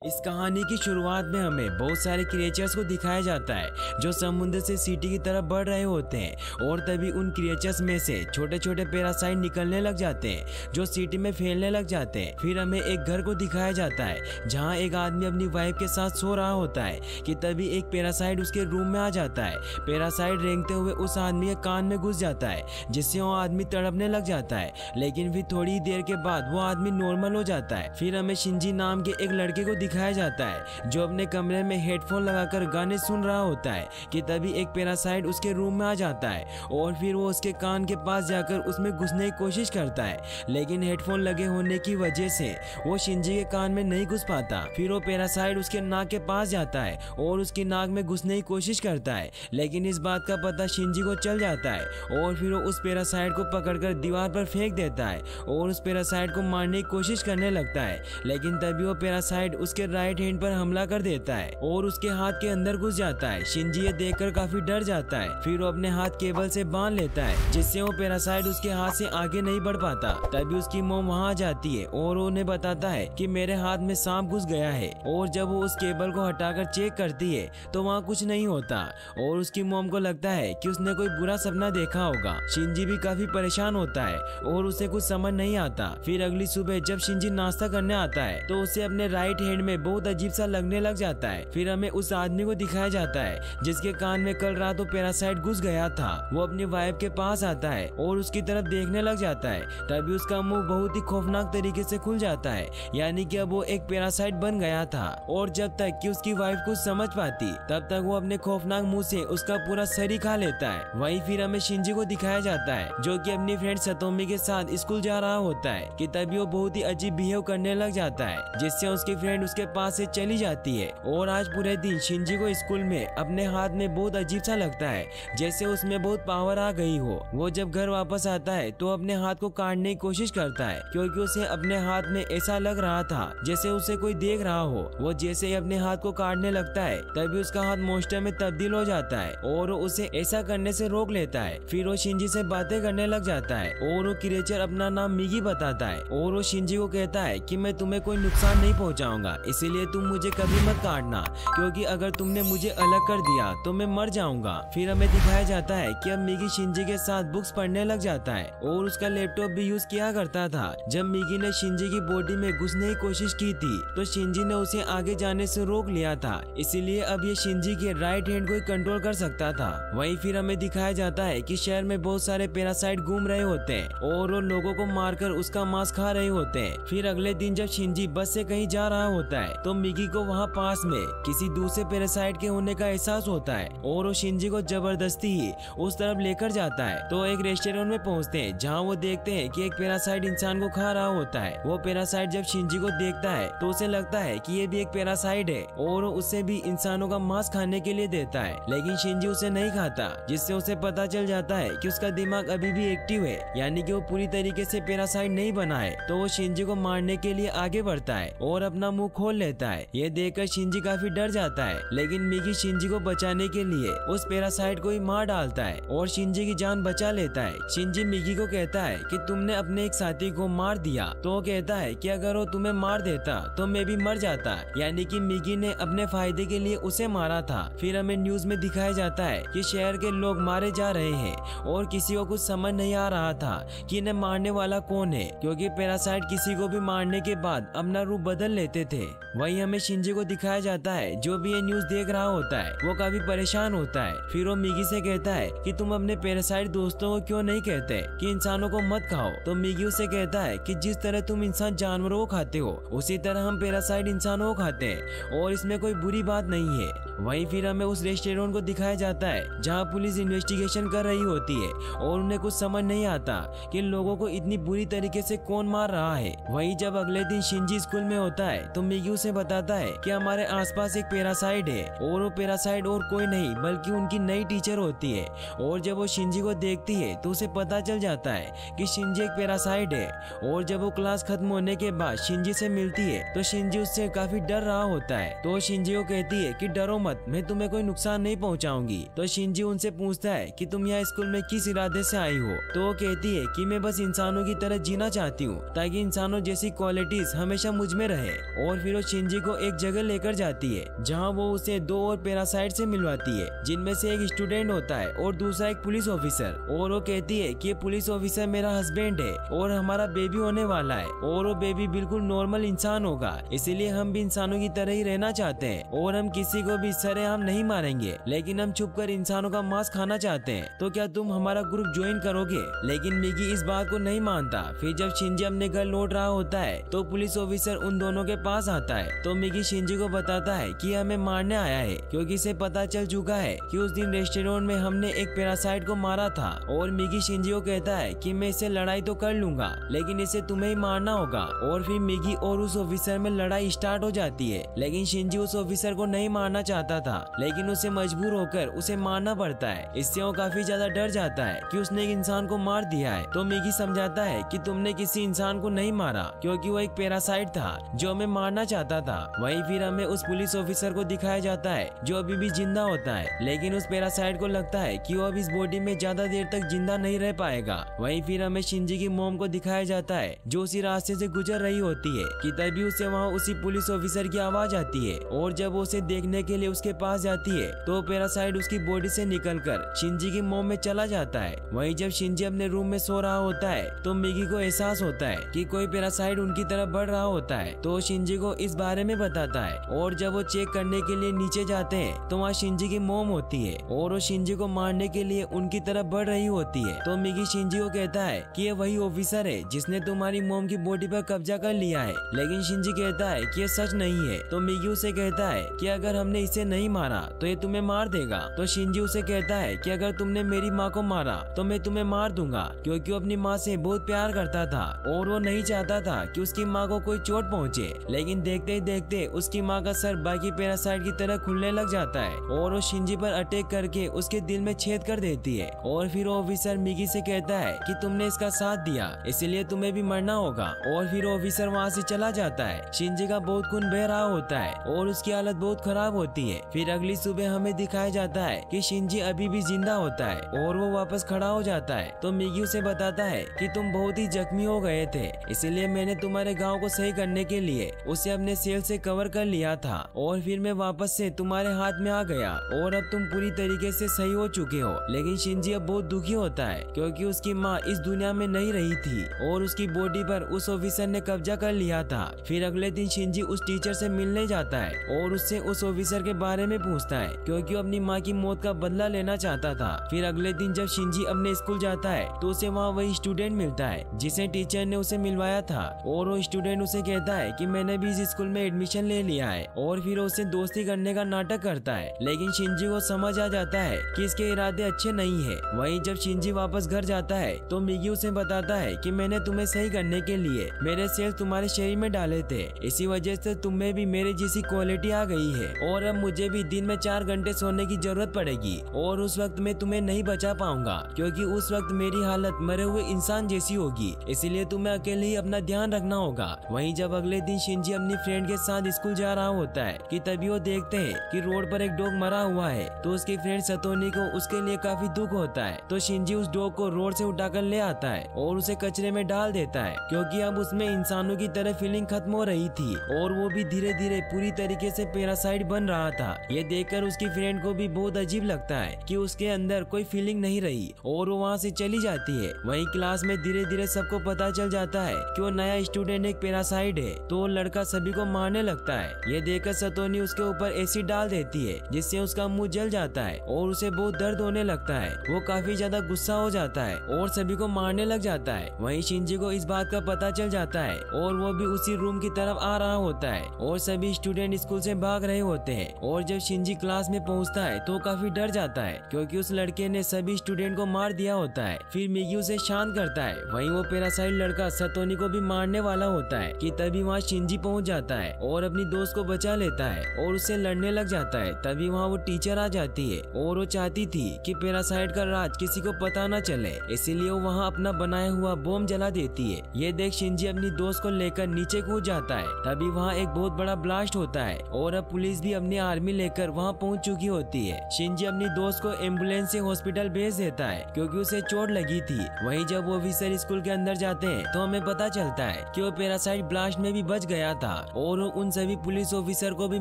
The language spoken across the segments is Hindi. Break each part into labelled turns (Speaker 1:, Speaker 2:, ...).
Speaker 1: इस कहानी की शुरुआत में हमें बहुत सारे क्रिएचर्स को दिखाया जाता है जो समुद्र से सिटी की तरफ बढ़ रहे होते हैं और तभी उन क्रिएचर्स में से छोटे छोटे पैरासाइट निकलने लग जाते हैं जो सिटी में फैलने लग जाते हैं। फिर हमें एक घर को दिखाया जाता है जहां एक आदमी अपनी वाइफ के साथ सो रहा होता है कि तभी एक पैरासाइट उसके रूम में आ जाता है। पैरासाइट रेंगते हुए उस आदमी के कान में घुस जाता है जिससे वो आदमी तड़पने लग जाता है, लेकिन फिर थोड़ी देर के बाद वो आदमी नॉर्मल हो जाता है। फिर हमें शिंजी नाम के एक लड़के को दिखाया जाता है जो अपने कमरे में हेडफोन लगाकर गाने सुन रहा होता है कि तभी एक पैरासाइट उसके रूम में आ जाता है और फिर वो उसके कान के पास जाकर उसमें घुसने की कोशिश करता है, लेकिन हेडफोन लगे होने की वजह से वो शिंजी के कान में नहीं घुस पाता। फिर वो पैरासाइट उसके नाक के पास जाता है और उसकी नाक में घुसने की कोशिश करता है, लेकिन इस बात का पता शिंजी को चल जाता है और फिर वो उस पैरासाइट को पकड़कर दीवार पर फेंक देता है और उस पैरासाइट को मारने की कोशिश करने लगता है, लेकिन तभी वो पैरासाइट उसके राइट हैंड पर हमला कर देता है और उसके हाथ के अंदर घुस जाता है। शिंजी ये देखकर काफी डर जाता है। फिर वो अपने हाथ केबल से बांध लेता है जिससे वो पैरासाइट उसके हाथ से आगे नहीं बढ़ पाता। तभी उसकी मॉम वहाँ आ जाती है और उन्हें बताता है कि मेरे हाथ में सांप घुस गया है, और जब वो उस केबल को हटाकर चेक करती है तो वहाँ कुछ नहीं होता और उसकी मॉम को लगता है कि उसने कोई बुरा सपना देखा होगा। शिंजी भी काफी परेशान होता है और उसे कुछ समझ नहीं आता। फिर अगली सुबह जब शिंजी नाश्ता करने आता है तो उसे अपने राइट हैंड में बहुत अजीब सा लगने लग जाता है। फिर हमें उस आदमी को दिखाया जाता है जिसके कान में कल रात वो पैरासाइट घुस गया था। वो अपनी वाइफ के पास आता है और उसकी तरफ देखने लग जाता है, तभी उसका मुंह बहुत ही खौफनाक तरीके से खुल जाता है, यानी कि अब वो एक पैरासाइट बन गया था। और जब तक कि उसकी वाइफ कुछ समझ पाती तब तक वो अपने खौफनाक मुंह से उसका पूरा शरीर खा लेता है। वहीं फिर हमें शिंजी को दिखाया जाता है जो कि अपनी फ्रेंड सतोमी के साथ स्कूल जा रहा होता है कि तभी वो बहुत ही अजीब बिहेव करने लग जाता है जिससे उसकी फ्रेंड उसके पास से चली जाती है। और आज पूरे दिन शिंजी को स्कूल में अपने हाथ में बहुत अजीब सा लगता है, जैसे उसमें बहुत पावर आ गई हो। वो जब घर वापस आता है तो अपने हाथ को काटने की कोशिश करता है क्योंकि उसे अपने हाथ में ऐसा लग रहा था जैसे उसे कोई देख रहा हो। वो जैसे ही अपने हाथ को काटने लगता है तभी उसका हाथ मॉन्स्टर में तब्दील हो जाता है और वो उसे ऐसा करने से रोक लेता है। फिर वो शिंजी से बातें करने लग जाता है और वो क्रिएचर अपना नाम मिगी बताता है और वो शिंजी को कहता है कि मैं तुम्हें कोई नुकसान नहीं पहुंचाऊंगा, इसीलिए तुम मुझे कभी मत काटना, क्योंकि अगर तुमने मुझे अलग कर दिया तो मैं मर जाऊंगा। फिर हमें दिखाया जाता है कि अब मिगी शिंजी के साथ बुक्स पढ़ने लग जाता है और उसका लैपटॉप भी यूज किया करता था। जब मिगी ने शिंजी की बॉडी में घुसने की कोशिश की थी तो शिंजी ने उसे आगे जाने से रोक लिया था, इसीलिए अब ये शिंजी के राइट हैंड को ही कंट्रोल कर सकता था। वहीं फिर हमें दिखाया जाता है कि शहर में बहुत सारे पैरासाइट घूम रहे होते हैं और वो लोगों को मारकर उसका मांस खा रहे होते हैं। फिर अगले दिन जब शिंजी बस से कहीं जा रहा होता है तो मिगी को वहाँ पास में किसी दूसरे पैरासाइट के होने का एहसास होता है और वो शिंजी को जबरदस्ती ही उस तरफ लेकर जाता है। तो एक रेस्टोरेंट में पहुंचते हैं जहां वो देखते हैं कि एक पैरासाइट इंसान को खा रहा होता है। वो पैरासाइट जब शिंजी को देखता है तो उसे लगता है कि ये भी एक पैरासाइट है और वो उसे भी इंसानों का मांस खाने के लिए देता है, लेकिन शिंजी उसे नहीं खाता, जिससे उसे पता चल जाता है कि उसका दिमाग अभी भी एक्टिव है, यानी कि वो पूरी तरीके से पैरासाइट नहीं बना है। तो वो शिंजी को मारने के लिए आगे बढ़ता है और अपना मुंह खोल लेता है। ये देखकर शिंजी काफी डर जाता है, लेकिन मिगी शिंजी को बचाने के लिए उस पैरासाइट को ही मार डालता है और शिंजी की जान बचा लेता है। शिंजी मिगी को कहता है कि तुमने अपने एक साथी को मार दिया, तो वो कहता है कि अगर वो तुम्हें मार देता तो मैं भी मर जाता, यानी कि मिगी ने अपने फायदे के लिए उसे मारा था। फिर हमें न्यूज में दिखाया जाता है कि शहर के लोग मारे जा रहे हैं और किसी को कुछ समझ नहीं आ रहा था कि इन्हें मारने वाला कौन है, क्योंकि पैरासाइट किसी को भी मारने के बाद अपना रूप बदल लेते थे। वहीं हमें शिंजी को दिखाया जाता है जो भी ये न्यूज देख रहा होता है वो काफी परेशान होता है। फिर वो मिगी से कहता है कि तुम अपने पैरासाइट दोस्तों को क्यों नहीं कहते कि इंसानों को मत खाओ। तो मिगी उसे कहता है कि जिस तरह तुम इंसान जानवरों को खाते हो उसी तरह हम पैरासाइट इंसानों को खाते हैं और इसमें कोई बुरी बात नहीं है। वहीं फिर हमें उस रेस्टोरेंट को दिखाया जाता है जहां पुलिस इन्वेस्टिगेशन कर रही होती है और उन्हें कुछ समझ नहीं आता कि लोगों को इतनी बुरी तरीके से कौन मार रहा है। वहीं जब अगले दिन शिंजी स्कूल में होता है तो मिगी उसे बताता है कि हमारे आसपास एक पैरासाइट है और वो पैरासाइट और कोई नहीं बल्कि उनकी नई टीचर होती है। और जब वो शिंजी को देखती है तो उसे पता चल जाता है कि शिंजी एक पैरासाइट है। और जब वो क्लास खत्म होने के बाद शिंजी से मिलती है तो शिंजी उससे काफी डर रहा होता है। तो शिंजी को कहती है कि डरो मत, मैं तुम्हें कोई नुकसान नहीं पहुंचाऊंगी। तो शिंजी उनसे पूछता है कि तुम यहाँ स्कूल में किस इरादे से आई हो। तो वो कहती है कि मैं बस इंसानों की तरह जीना चाहती हूँ ताकि इंसानों जैसी क्वालिटीज हमेशा मुझ में रहे। और फिर फिर वो शिंजी को एक जगह लेकर जाती है जहाँ वो उसे 2 और पैरासाइट से मिलवाती है, जिनमें से एक स्टूडेंट होता है और दूसरा एक पुलिस ऑफिसर। और वो कहती है कि पुलिस ऑफिसर मेरा हस्बैंड है और हमारा बेबी होने वाला है और वो बेबी बिल्कुल नॉर्मल इंसान होगा, इसीलिए हम भी इंसानों की तरह ही रहना चाहते हैं और हम किसी को भी सरेआम नहीं मारेंगे, लेकिन हम छुपकर इंसानों का मांस खाना चाहते हैं, तो क्या तुम हमारा ग्रुप ज्वाइन करोगे? लेकिन मिगी इस बात को नहीं मानता। फिर जब शिंजी अपने घर लौट रहा होता है तो पुलिस ऑफिसर उन दोनों के पास आता है, तो मिगी शिंजी को बताता है कि हमें मारने आया है क्योंकि इसे पता चल चुका है कि उस दिन रेस्टोरेंट में हमने एक पैरासाइट को मारा था। और मिगी शिंजी को कहता है कि मैं इससे लड़ाई तो कर लूंगा लेकिन इसे तुम्हें ही मारना होगा। और फिर मिगी और उस ऑफिसर में लड़ाई स्टार्ट हो जाती है, लेकिन शिंजी उस ऑफिसर को नहीं मारना चाहता था, लेकिन उसे मजबूर होकर उसे मारना पड़ता है। इससे वो काफी ज्यादा डर जाता है कि उसने एक इंसान को मार दिया है। तो मिगी समझाता है कि तुमने किसी इंसान को नहीं मारा क्योंकि वो एक पैरासाइट था जो हमें मारना चाहता था। वहीं फिर हमें उस पुलिस ऑफिसर को दिखाया जाता है जो अभी भी जिंदा होता है, लेकिन उस पैरासाइट को लगता है कि वो अब इस बॉडी में ज्यादा देर तक जिंदा नहीं रह पाएगा। वहीं फिर हमें शिंजी की मॉम को दिखाया जाता है जो उसी रास्ते से गुजर रही होती है कि तभी उसे वहाँ उसी पुलिस ऑफिसर की आवाज आती है और जब वो उसे देखने के लिए उसके पास जाती है तो पैरासाइट उसकी बॉडी से निकलकर शिंजी की मॉम में चला जाता है। वहीं जब शिंजी अपने रूम में सो रहा होता है तो मिगी को एहसास होता है कि कोई पैरासाइट उनकी तरफ बढ़ रहा होता है, तो शिंजी को इस बारे में बताता है। और जब वो चेक करने के लिए नीचे जाते हैं तो वहाँ शिंजी की मॉम होती है और वो शिंजी को मारने के लिए उनकी तरफ बढ़ रही होती है। तो मिगी शिंजी को कहता है कि ये वही ऑफिसर है जिसने तुम्हारी मॉम की बॉडी पर कब्जा कर लिया है, लेकिन शिंजी कहता है कि ये सच नहीं है। तो मिगी उसे कहता है कि अगर हमने इसे नहीं मारा तो ये तुम्हें मार देगा। तो शिंजी उसे कहता है कि अगर तुमने मेरी माँ को मारा तो मैं तुम्हें मार दूंगा, क्योंकि वो अपनी माँ से बहुत प्यार करता था और वो नहीं चाहता था कि उसकी माँ को कोई चोट पहुँचे। लेकिन देखते ही देखते उसकी माँ का सर बाकी पैरासाइट की तरह खुलने लग जाता है और वो शिंजी पर अटैक करके उसके दिल में छेद कर देती है। और फिर ऑफिसर मिगी से कहता है कि तुमने इसका साथ दिया इसलिए तुम्हें भी मरना होगा। और फिर ऑफिसर वहाँ से चला जाता है। शिंजी का बहुत खून बह रहा होता है और उसकी हालत बहुत खराब होती है। फिर अगली सुबह हमें दिखाया जाता है कि शिंजी अभी भी जिंदा होता है और वो वापस खड़ा हो जाता है। तो मिगी उसे बताता है कि तुम बहुत ही जख्मी हो गए थे, इसलिए मैंने तुम्हारे घाव को सही करने के लिए उसे अपने सेल से कवर कर लिया था और फिर मैं वापस से तुम्हारे हाथ में आ गया और अब तुम पूरी तरीके से सही हो चुके हो। लेकिन शिंजी अब बहुत दुखी होता है क्योंकि उसकी माँ इस दुनिया में नहीं रही थी और उसकी बॉडी पर उस ऑफिसर ने कब्जा कर लिया था। फिर अगले दिन शिंजी उस टीचर से मिलने जाता है और उससे उस ऑफिसर के बारे में पूछता है क्योंकि वो अपनी माँ की मौत का बदला लेना चाहता था। फिर अगले दिन जब शिंजी अपने स्कूल जाता है तो उसे वहाँ वही स्टूडेंट मिलता है जिसे टीचर ने उसे मिलवाया था और वो स्टूडेंट उसे कहता है कि मैंने भी इस स्कूल में एडमिशन ले लिया है और फिर उसे दोस्ती करने का नाटक करता है। लेकिन शिंजी को समझ आ जाता है कि इसके इरादे अच्छे नहीं है। वहीं जब शिंजी वापस घर जाता है तो मिगी उसे बताता है कि मैंने तुम्हें सही करने के लिए मेरे सेल तुम्हारे शरीर में डाले थे, इसी वजह से तुम्हें भी मेरे जैसी क्वालिटी आ गई है और अब मुझे भी दिन में 4 घंटे सोने की जरूरत पड़ेगी और उस वक्त मैं तुम्हें नहीं बचा पाऊंगा क्योंकि उस वक्त मेरी हालत मरे हुए इंसान जैसी होगी, इसीलिए तुम्हें अकेले ही अपना ध्यान रखना होगा। वहीं जब अगले दिन शिंजी अपनी फ्रेंड के साथ स्कूल जा रहा होता है कि तभी वो देखते हैं कि रोड पर एक डॉग मरा हुआ है। तो उसकी फ्रेंड सतोनी को उसके लिए काफी दुख होता है, तो शिंजी उस डॉग को रोड से उठाकर ले आता है और उसे कचरे में डाल देता है क्योंकि अब उसमें इंसानों की तरह फीलिंग खत्म हो रही थी और वो भी धीरे धीरे पूरी तरीके से पैरासाइट बन रहा था। ये देखकर उसकी फ्रेंड को भी बहुत अजीब लगता है कि उसके अंदर कोई फीलिंग नहीं रही और वो वहाँ से चली जाती है। वहीं क्लास में धीरे धीरे सबको पता चल जाता है कि वो नया स्टूडेंट एक पैरासाइट है, तो वो लड़का सभी को मारने लगता है। ये देखकर सतोनी उसके ऊपर एसिड डाल देती है जिससे उसका मुंह जल जाता है और उसे बहुत दर्द होने लगता है। वो काफी ज्यादा गुस्सा हो जाता है और सभी को मारने लग जाता है। वहीं शिंजी को इस बात का पता चल जाता है और वो भी उसी रूम की तरफ आ रहा होता है और सभी स्टूडेंट स्कूल से भाग रहे होते हैं। और जब शिंजी क्लास में पहुंचता है तो काफी डर जाता है क्योंकि उस लड़के ने सभी स्टूडेंट को मार दिया होता है। फिर मिगी उसे शांत करता है। वहीं वो पैरासाइट लड़का सतोनी को भी मारने वाला होता है कि तभी वहाँ शिंजी पहुंच जाता है और अपनी दोस्त को बचा लेता है और उससे लड़ने लग जाता है। तभी वहाँ वो टीचर आ जाती है और वो चाहती थी कि पैरासाइट का राज किसी को पता न चले, इसीलिए वो वहाँ अपना बनाया हुआ बम जला देती है। ये देख शिंजी अपनी दोस्त को लेकर नीचे कूद जाता है। तभी वहाँ एक बहुत बड़ा ब्लास्ट होता है और अब पुलिस भी अपनी आर्मी लेकर वहाँ पहुँच चुकी होती है। शिंजी अपनी दोस्त को एम्बुलेंस से हॉस्पिटल भेज देता है क्योंकि उसे चोट लगी थी। वहीं जब ऑफिसर स्कूल के अंदर जाते हैं तो हमें पता चलता है कि वो पैरासाइट ब्लास्ट में भी बच गया था और वो उन सभी पुलिस ऑफिसर को भी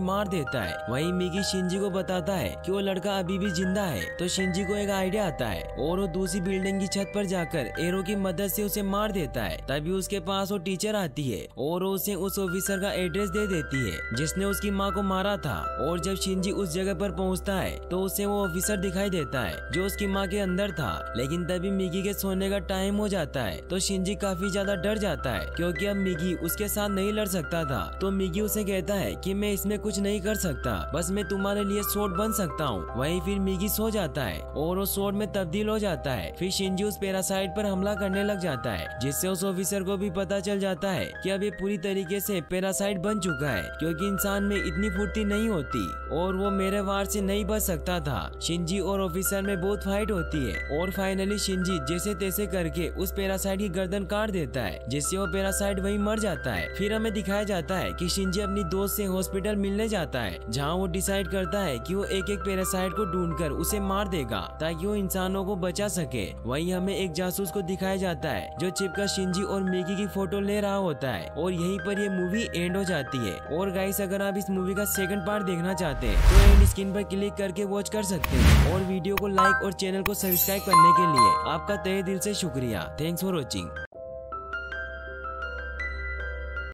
Speaker 1: मार देता है। वहीं मिगी शिंजी को बताता है कि वो लड़का अभी भी जिंदा है। तो शिंजी को एक आइडिया आता है और वो दूसरी बिल्डिंग की छत पर जाकर एरो की मदद से उसे मार देता है। तभी उसके पास वो टीचर आती है और वो उसे उस ऑफिसर का एड्रेस दे देती है जिसने उसकी माँ को मारा था। और जब शिंजी उस जगह पर पहुंचता है तो उसे वो ऑफिसर दिखाई देता है जो उसकी माँ के अंदर था। लेकिन तभी मिगी के सोने का टाइम हो जाता है तो शिंजी काफी ज्यादा डर जाता है क्योंकि अब मिगी उसके साथ नहीं लड़ सकता था। तो मिगी उसे कहता है कि मैं इसमें कुछ नहीं कर सकता, बस मैं तुम्हारे लिए सोर्ड बन सकता हूँ। वहीं फिर मिगी सो जाता है और वो सोर्ड में तब्दील हो जाता है। फिर शिंजी उस पैरासाइट पर हमला करने लग जाता है जिससे उस ऑफिसर को भी पता चल जाता है कि अब ये पूरी तरीके से पैरासाइट बन चुका है क्योंकि इंसान में इतनी फुर्ती नहीं होती और वो मेरे वार से नहीं बच सकता था। शिंजी और ऑफिसर में बहुत फाइट होती है और फाइनली शिंजी जैसे तैसे करके उस पैरासाइट की गर्दन काट देता है जिससे वो पैरासाइट वहीं मर जाता है। फिर हमें दिखाया जाता है कि शिंजी अपनी दोस्त से हॉस्पिटल मिलने जाता है जहाँ वो डिसाइड करता है कि वो एक एक पैरासाइट को ढूंढकर उसे मार देगा ताकि वो इंसानों को बचा सके। वहीं हमें एक जासूस को दिखाया जाता है जो छिपकर शिंजी और मिगी की फोटो ले रहा होता है और यहीं पर ये मूवी एंड हो जाती है। और गाइस अगर आप इस मूवी का सेकंड पार्ट देखना चाहते हैं तो एंड स्क्रीन पर क्लिक करके वॉच कर सकते हैं। और वीडियो को लाइक और चैनल को सब्सक्राइब करने के लिए आपका तहे दिल से शुक्रिया। Thanks for watching.